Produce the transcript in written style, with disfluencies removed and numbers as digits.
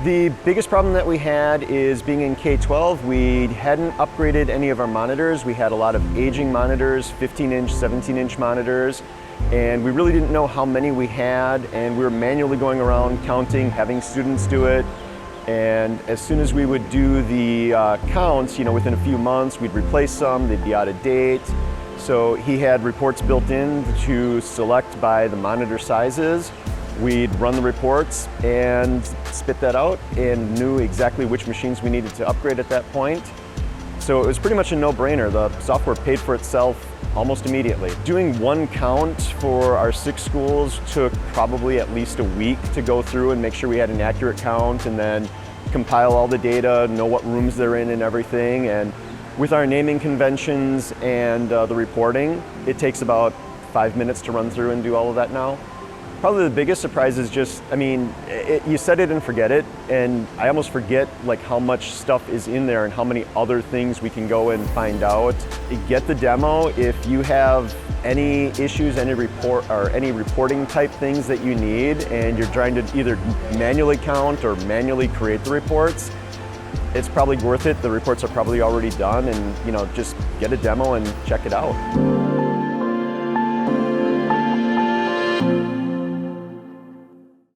The biggest problem that we had is being in K-12, we hadn't upgraded any of our monitors. We had a lot of aging monitors, 15-inch, 17-inch monitors, and we really didn't know how many we had, and we were manually going around counting, having students do it. And as soon as we would do the counts, within a few months, we'd replace some, they'd be out of date. So he had reports built in to select by the monitor sizes. We'd run the reports and spit that out and knew exactly which machines we needed to upgrade at that point. So it was pretty much a no-brainer. The software paid for itself almost immediately. Doing one count for our 6 schools took probably at least a week to go through and make sure we had an accurate count and then compile all the data, know what rooms they're in and everything. And with our naming conventions and the reporting, it takes about 5 minutes to run through and do all of that now. Probably the biggest surprise is just, you set it and forget it, and I almost forget how much stuff is in there and how many other things we can go and find out. Get the demo. If you have any issues, any reporting type things that you need, and you're trying to either manually count or manually create the reports, it's probably worth it. The reports are probably already done, and just get a demo and check it out.